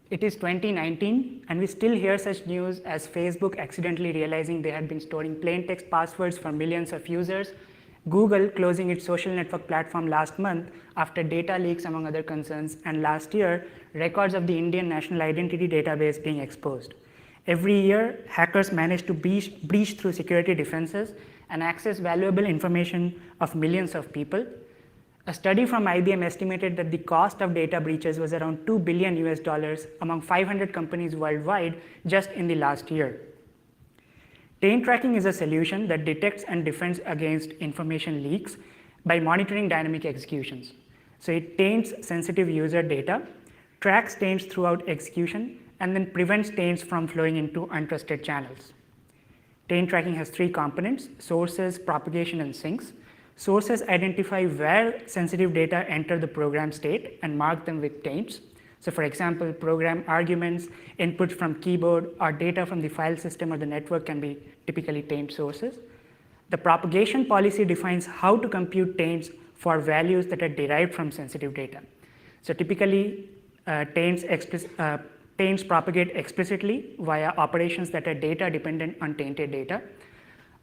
It is 2019, and we still hear such news as Facebook accidentally realizing they had been storing plain text passwords for millions of users, Google closing its social network platform last month after data leaks among other concerns, and last year, records of the Indian National Identity Database being exposed. Every year, hackers manage to breach through security defenses and access valuable information of millions of people. A study from IBM estimated that the cost of data breaches was around $2 billion among 500 companies worldwide just in the last year. Taint tracking is a solution that detects and defends against information leaks by monitoring dynamic executions. So it taints sensitive user data, tracks taints throughout execution, and then prevents taints from flowing into untrusted channels. Taint tracking has three components: sources, propagation, and sinks. Sources identify where sensitive data enter the program state and mark them with taints. So for example, program arguments, inputs from keyboard, or data from the file system or the network can be typically taint sources. The propagation policy defines how to compute taints for values that are derived from sensitive data. So typically, taints propagate explicitly via operations that are data dependent on tainted data.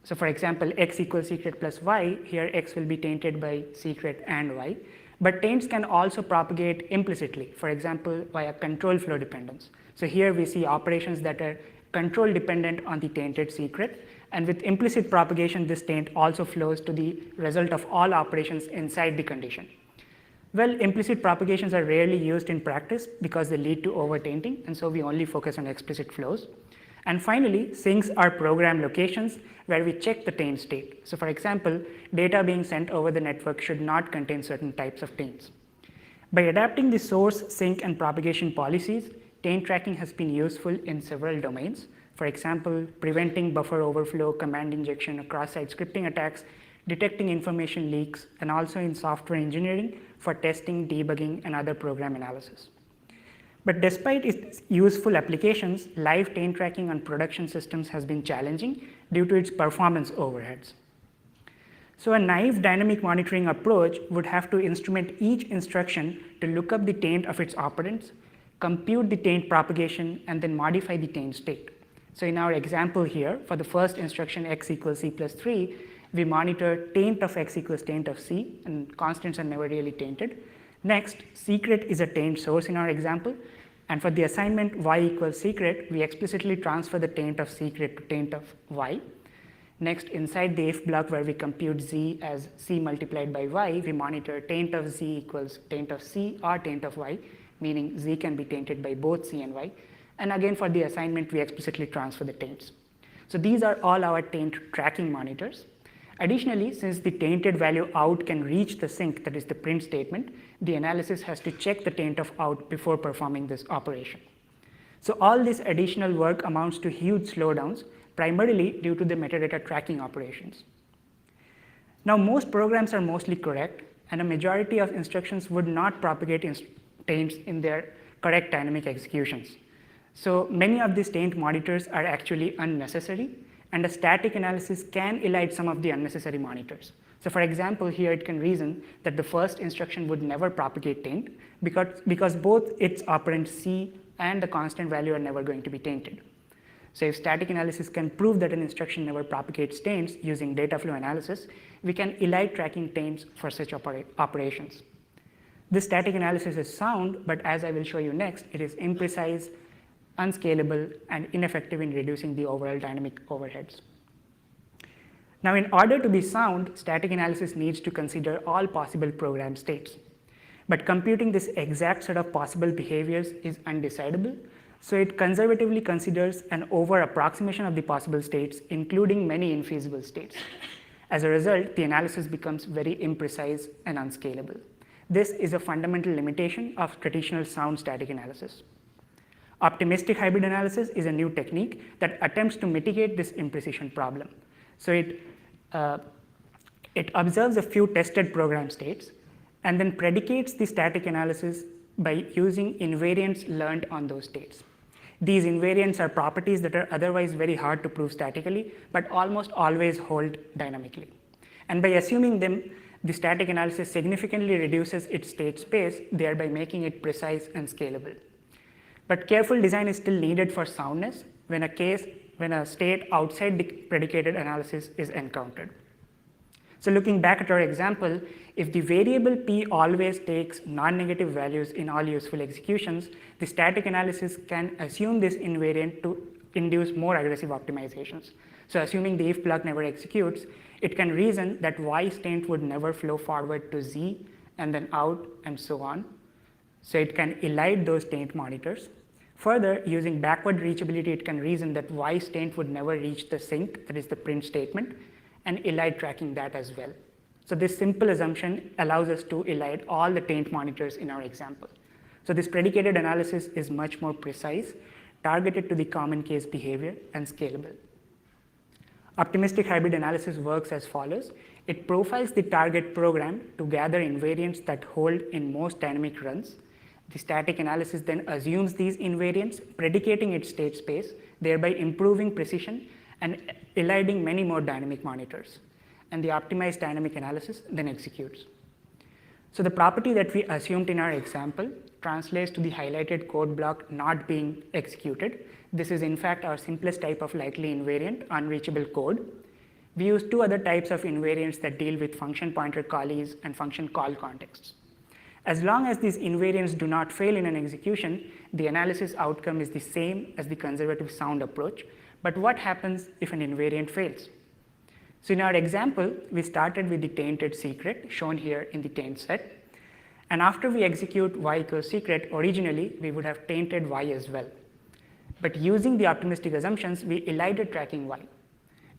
So for example, x equals secret plus y, here x will be tainted by secret and y. But taints can also propagate implicitly, for example, via control flow dependence. So here we see operations that are control dependent on the tainted secret, and with implicit propagation, this taint also flows to the result of all operations inside the condition. Well, implicit propagations are rarely used in practice because they lead to over-tainting, and so we only focus on explicit flows. And finally, sinks are program locations where we check the taint state. So for example, data being sent over the network should not contain certain types of taints. By adapting the source, sink, and propagation policies, taint tracking has been useful in several domains. For example, preventing buffer overflow, command injection, or cross-site scripting attacks, detecting information leaks, and also in software engineering for testing, debugging, and other program analysis. But despite its useful applications, live taint tracking on production systems has been challenging due to its performance overheads. So a naive dynamic monitoring approach would have to instrument each instruction to look up the taint of its operands, compute the taint propagation, and then modify the taint state. So in our example here, for the first instruction x equals c plus 3, we monitor taint of x equals taint of c, and constants are never really tainted. Next, secret is a taint source in our example, and for the assignment y equals secret, we explicitly transfer the taint of secret to taint of y. Next, inside the if block where we compute z as c multiplied by y, we monitor taint of z equals taint of c or taint of y, meaning z can be tainted by both c and y. And again, for the assignment, we explicitly transfer the taints. So these are all our taint tracking monitors. Additionally, since the tainted value out can reach the sink, that is the print statement, the analysis has to check the taint of out before performing this operation. So all this additional work amounts to huge slowdowns, primarily due to the metadata tracking operations. Now, most programs are mostly correct, and a majority of instructions would not propagate taints in their correct dynamic executions. So many of these taint monitors are actually unnecessary, and a static analysis can elide some of the unnecessary monitors. So for example, here it can reason that the first instruction would never propagate taint because both its operand c and the constant value are never going to be tainted. So if static analysis can prove that an instruction never propagates taints using data flow analysis, we can elide tracking taints for such operations. This static analysis is sound, but as I will show you next, it is imprecise, unscalable, and ineffective in reducing the overall dynamic overheads. Now, in order to be sound, static analysis needs to consider all possible program states. But computing this exact set of possible behaviors is undecidable, so it conservatively considers an over-approximation of the possible states, including many infeasible states. As a result, the analysis becomes very imprecise and unscalable. This is a fundamental limitation of traditional sound static analysis. Optimistic hybrid analysis is a new technique that attempts to mitigate this imprecision problem. So it observes a few tested program states and then predicates the static analysis by using invariants learned on those states. These invariants are properties that are otherwise very hard to prove statically, but almost always hold dynamically. And by assuming them, the static analysis significantly reduces its state space, thereby making it precise and scalable. But careful design is still needed for soundness when a state outside the predicated analysis is encountered. So looking back at our example, if the variable p always takes non-negative values in all useful executions, the static analysis can assume this invariant to induce more aggressive optimizations. So assuming the if block never executes, it can reason that y's taint would never flow forward to z and then out and so on. So it can elide those taint monitors. Further, using backward reachability, it can reason that y's taint would never reach the sink, that is the print statement, and elide tracking that as well. So this simple assumption allows us to elide all the taint monitors in our example. So this predicated analysis is much more precise, targeted to the common case behavior, and scalable. Optimistic hybrid analysis works as follows. It profiles the target program to gather invariants that hold in most dynamic runs. The static analysis then assumes these invariants, predicating its state space, thereby improving precision and eliding many more dynamic monitors. And the optimized dynamic analysis then executes. So the property that we assumed in our example translates to the highlighted code block not being executed. This is in fact our simplest type of likely invariant, unreachable code. We use two other types of invariants that deal with function pointer callees and function call contexts. As long as these invariants do not fail in an execution, the analysis outcome is the same as the conservative sound approach. But what happens if an invariant fails? So in our example, we started with the tainted secret shown here in the taint set. And after we execute y equals secret, originally we would have tainted y as well. But using the optimistic assumptions, we elided tracking y.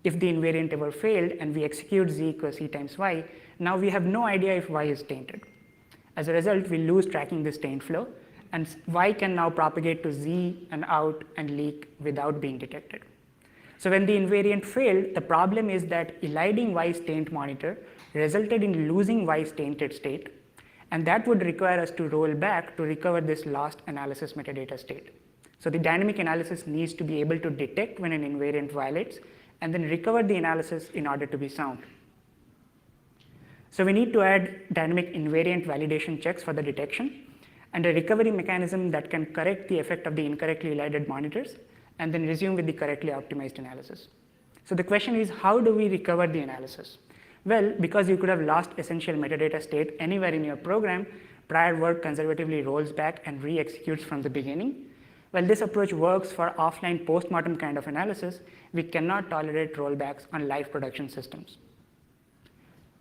If the invariant ever failed and we execute z equals c times y, now we have no idea if y is tainted. As a result, we lose tracking this taint flow, and y can now propagate to z and out and leak without being detected. So when the invariant failed, the problem is that eliding y's taint monitor resulted in losing y's tainted state, and that would require us to roll back to recover this lost analysis metadata state. So the dynamic analysis needs to be able to detect when an invariant violates and then recover the analysis in order to be sound. So we need to add dynamic invariant validation checks for the detection and a recovery mechanism that can correct the effect of the incorrectly elided monitors and then resume with the correctly optimized analysis. So the question is, how do we recover the analysis? Well, because you could have lost essential metadata state anywhere in your program, prior work conservatively rolls back and re-executes from the beginning. While this approach works for offline post-mortem kind of analysis, we cannot tolerate rollbacks on live production systems.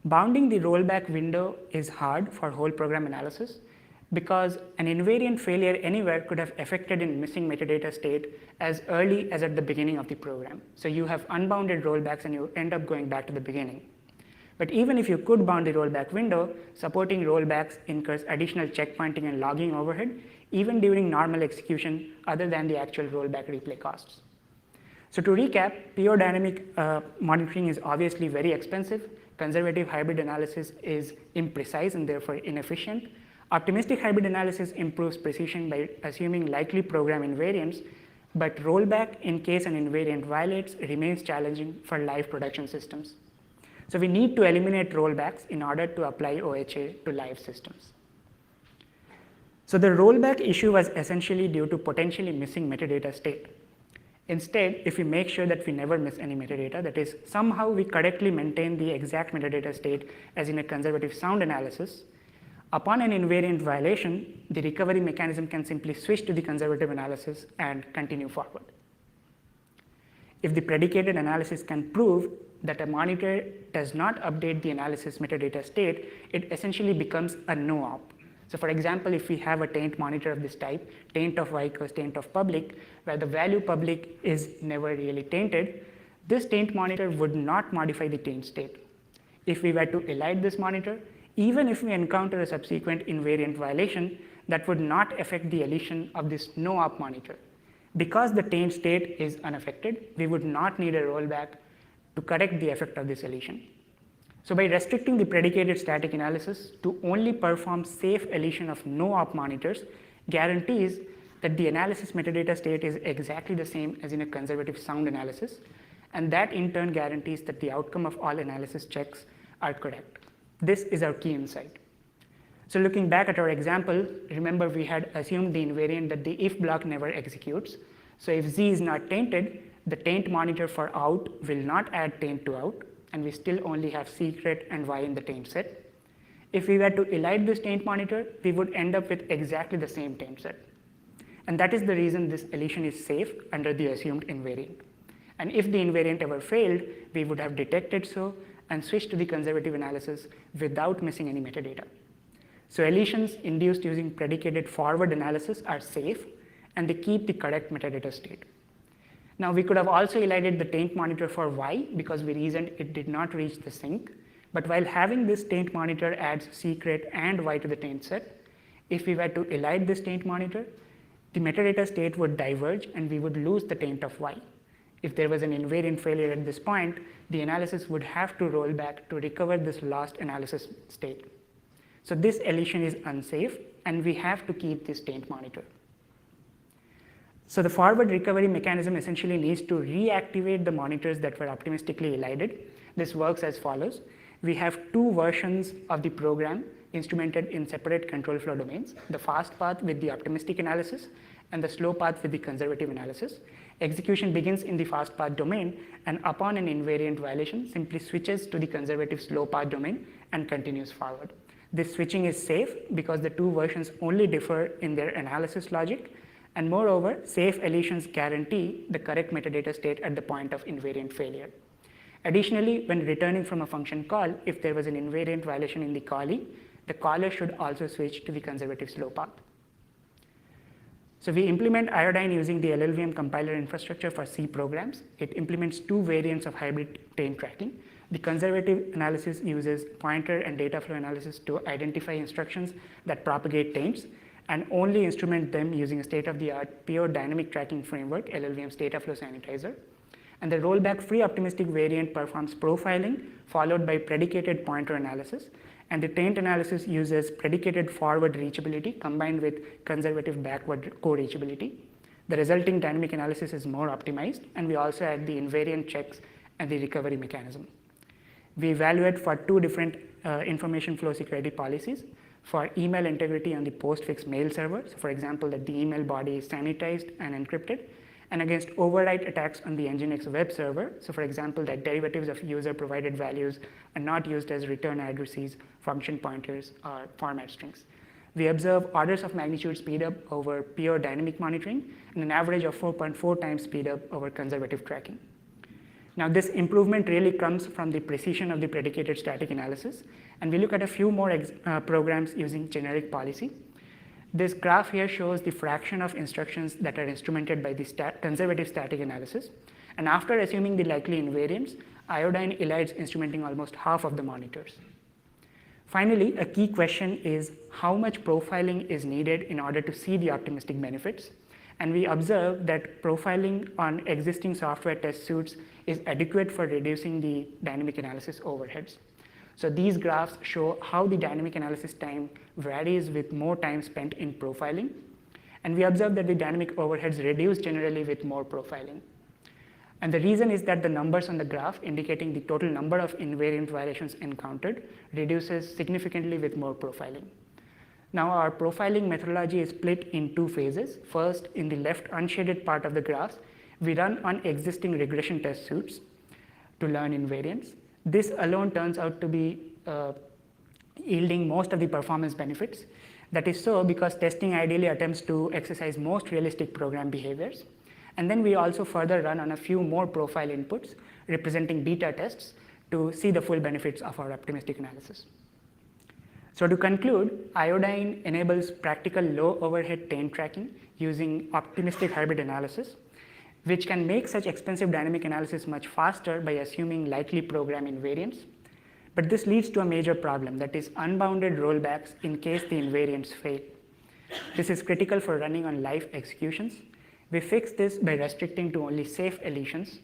Bounding the rollback window is hard for whole program analysis because an invariant failure anywhere could have affected in missing metadata state as early as at the beginning of the program. So you have unbounded rollbacks and you end up going back to the beginning. But even if you could bound the rollback window, supporting rollbacks incurs additional checkpointing and logging overhead, even during normal execution other than the actual rollback replay costs. So to recap, pure dynamic monitoring is obviously very expensive. Conservative hybrid analysis is imprecise and therefore inefficient. Optimistic hybrid analysis improves precision by assuming likely program invariants, but rollback in case an invariant violates remains challenging for live production systems. So we need to eliminate rollbacks in order to apply OHA to live systems. So the rollback issue was essentially due to potentially missing metadata state. Instead, if we make sure that we never miss any metadata, that is, somehow we correctly maintain the exact metadata state as in a conservative sound analysis, upon an invariant violation, the recovery mechanism can simply switch to the conservative analysis and continue forward. If the predicated analysis can prove that a monitor does not update the analysis metadata state, it essentially becomes a no-op. So for example, if we have a taint monitor of this type, taint of y equals taint of public, where the value public is never really tainted, this taint monitor would not modify the taint state. If we were to elide this monitor, even if we encounter a subsequent invariant violation, that would not affect the elision of this no-op monitor. Because the taint state is unaffected, we would not need a rollback to correct the effect of this elision. So by restricting the predicated static analysis to only perform safe elision of no-op monitors guarantees that the analysis metadata state is exactly the same as in a conservative sound analysis, and that in turn guarantees that the outcome of all analysis checks are correct. This is our key insight. So looking back at our example, remember we had assumed the invariant that the if block never executes. So if z is not tainted, the taint monitor for out will not add taint to out, and we still only have secret and y in the taint set. If we were to elide this taint monitor, we would end up with exactly the same taint set. And that is the reason this elision is safe under the assumed invariant. And if the invariant ever failed, we would have detected so and switched to the conservative analysis without missing any metadata. So elisions induced using predicated forward analysis are safe, and they keep the correct metadata state. Now we could have also elided the taint monitor for y because we reasoned it did not reach the sink. But while having this taint monitor adds secret and y to the taint set, if we were to elide this taint monitor, the metadata state would diverge and we would lose the taint of y. If there was an invariant failure at this point, the analysis would have to roll back to recover this lost analysis state. So this elision is unsafe, and we have to keep this taint monitor. So the forward recovery mechanism essentially needs to reactivate the monitors that were optimistically elided. This works as follows. We have two versions of the program instrumented in separate control flow domains, the fast path with the optimistic analysis and the slow path with the conservative analysis. Execution begins in the fast path domain, and upon an invariant violation, simply switches to the conservative slow path domain and continues forward. This switching is safe because the two versions only differ in their analysis logic, and moreover, safe elisions guarantee the correct metadata state at the point of invariant failure. Additionally, when returning from a function call, if there was an invariant violation in the callee, the caller should also switch to the conservative slow path. So we implement Iodine using the LLVM compiler infrastructure for C programs. It implements two variants of hybrid taint tracking. The conservative analysis uses pointer and data flow analysis to identify instructions that propagate taints, and only instrument them using a state-of-the-art pure dynamic tracking framework, LLVM's data flow sanitizer. And the rollback free optimistic variant performs profiling followed by predicated pointer analysis. And the taint analysis uses predicated forward reachability combined with conservative backward co-reachability. The resulting dynamic analysis is more optimized, and we also add the invariant checks and the recovery mechanism. We evaluate for two different information flow security policies. For email integrity on the postfix mail server, so for example, that the email body is sanitized and encrypted, and against overwrite attacks on the Nginx web server, so for example, that derivatives of user provided values are not used as return addresses, function pointers, or format strings. We observe orders of magnitude speedup over pure dynamic monitoring and an average of 4.4 times speedup over conservative tracking. Now this improvement really comes from the precision of the predicated static analysis, and we look at a few more programs using generic policy. This graph here shows the fraction of instructions that are instrumented by the conservative static analysis, and after assuming the likely invariants, Iodine elides instrumenting almost half of the monitors. Finally, a key question is how much profiling is needed in order to see the optimistic benefits, and we observe that profiling on existing software test suites is adequate for reducing the dynamic analysis overheads. So these graphs show how the dynamic analysis time varies with more time spent in profiling, and we observe that the dynamic overheads reduce generally with more profiling. And the reason is that the numbers on the graph indicating the total number of invariant violations encountered reduces significantly with more profiling. Now our profiling methodology is split in two phases. First, in the left unshaded part of the graph, we run on existing regression test suites to learn invariants. This alone turns out to be yielding most of the performance benefits. That is so because testing ideally attempts to exercise most realistic program behaviors. And then we also further run on a few more profile inputs representing beta tests to see the full benefits of our optimistic analysis. So to conclude, Iodine enables practical low overhead taint tracking using optimistic hybrid analysis, which can make such expensive dynamic analysis much faster by assuming likely program invariants. But this leads to a major problem, that is unbounded rollbacks in case the invariants fail. This is critical for running on live executions. We fix this by restricting to only safe elisions,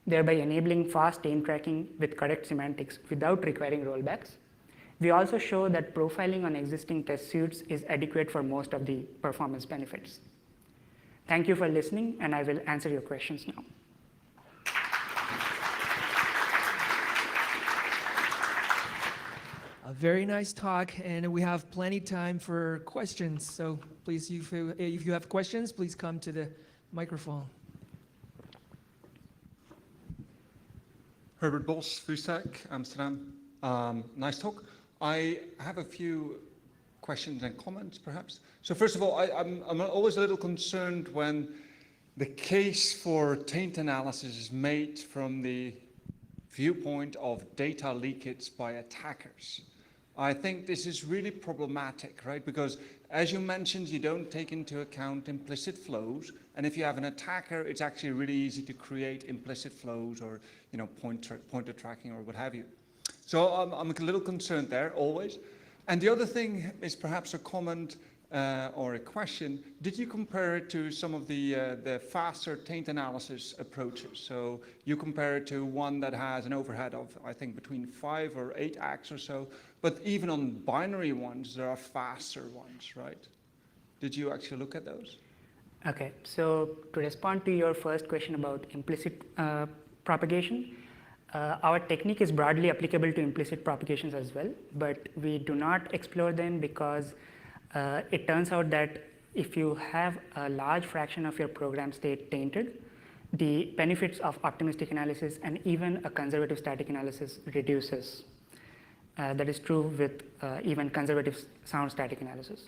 thereby enabling fast taint tracking with correct semantics without requiring rollbacks. We also show that profiling on existing test suites is adequate for most of the performance benefits. Thank you for listening, and I will answer your questions now. very nice talk, and we have plenty time for questions. So please, if you have questions, please come to the microphone. Herbert Bos, Fusec, Amsterdam. Nice talk. I have a few questions and comments, perhaps. So first of all, I'm always a little concerned when the case for taint analysis is made from the viewpoint of data leakage by attackers. I think this is really problematic, right? Because as you mentioned, you don't take into account implicit flows. And if you have an attacker, it's actually really easy to create implicit flows or, you know, pointer tracking or what have you. So I'm a little concerned there always. And the other thing is perhaps a comment or a question. Did you compare it to some of the faster taint analysis approaches? So you compare it to one that has an overhead of, I think, between 5 or 8 acts or so. But even on binary ones, there are faster ones, right? Did you actually look at those? Okay, so to respond to your first question about implicit propagation, our technique is broadly applicable to implicit propagations as well, but we do not explore them because it turns out that if you have a large fraction of your program state tainted, the benefits of optimistic analysis and even a conservative static analysis reduces. That is true with even conservative sound static analysis.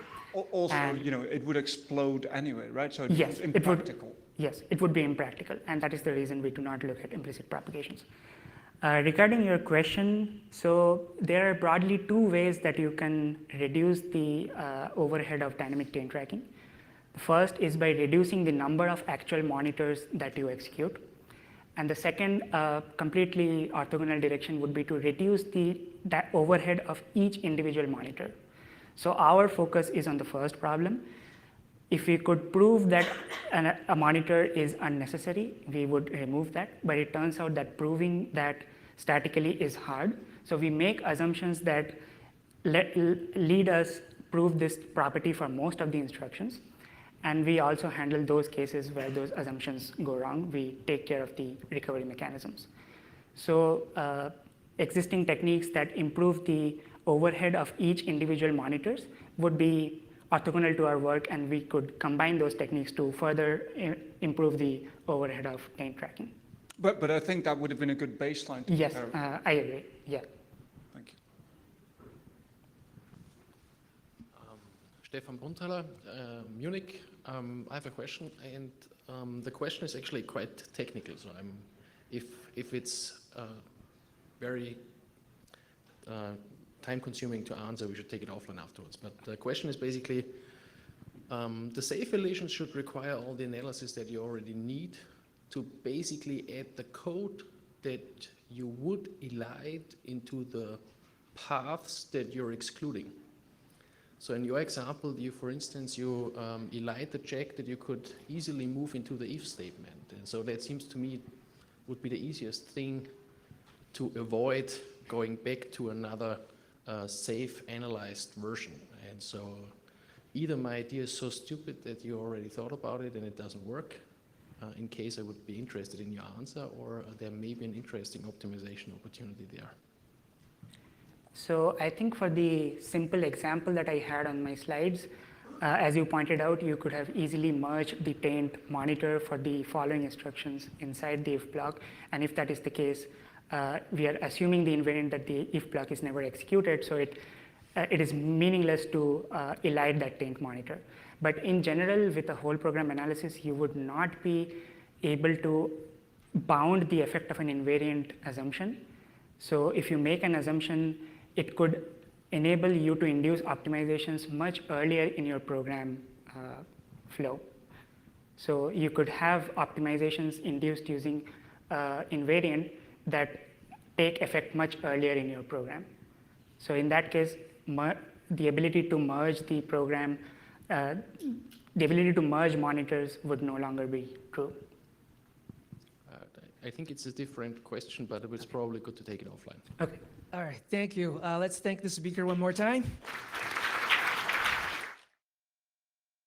Also, and, you know, it would explode anyway, right? So yes, impractical. Yes, it would be impractical, and that is the reason we do not look at implicit propagations. Regarding your question, so there are broadly 2 ways that you can reduce the overhead of dynamic taint tracking. The first is by reducing the number of actual monitors that you execute. And the second completely orthogonal direction would be to reduce the overhead of each individual monitor. So our focus is on the first problem. If we could prove that a monitor is unnecessary, we would remove that. But it turns out that proving that statically is hard. So we make assumptions that lead us prove this property for most of the instructions. And we also handle those cases where those assumptions go wrong. We take care of the recovery mechanisms. So existing techniques that improve the overhead of each individual monitors would be orthogonal to our work, and we could combine those techniques to further improve the overhead of taint tracking. But I think that would have been a good baseline to yes, compare. I agree, yeah. Thank you. Stefan Bruntaler, Munich. I have a question, and the question is actually quite technical. So if it's very time-consuming to answer, we should take it offline afterwards. But the question is basically, the safe elisions should require all the analysis that you already need to basically add the code that you would elide into the paths that you're excluding. So in your example, for instance, you elide the check that you could easily move into the if statement. And so that seems to me would be the easiest thing to avoid going back to another safe analyzed version. And so either my idea is so stupid that you already thought about it and it doesn't work, in case I would be interested in your answer, or there may be an interesting optimization opportunity there. So I think for the simple example that I had on my slides, as you pointed out, you could have easily merged the taint monitor for the following instructions inside the if block. And if that is the case, we are assuming the invariant that the if block is never executed, so it is meaningless to elide that taint monitor. But in general, with a whole program analysis, you would not be able to bound the effect of an invariant assumption. So if you make an assumption, it could enable you to induce optimizations much earlier in your program flow. So you could have optimizations induced using invariant that take effect much earlier in your program. So in that case, the ability to merge the program, the ability to merge monitors would no longer be true. I think it's a different question, but it's probably good to take it offline. Okay. All right, thank you. Let's thank the speaker one more time.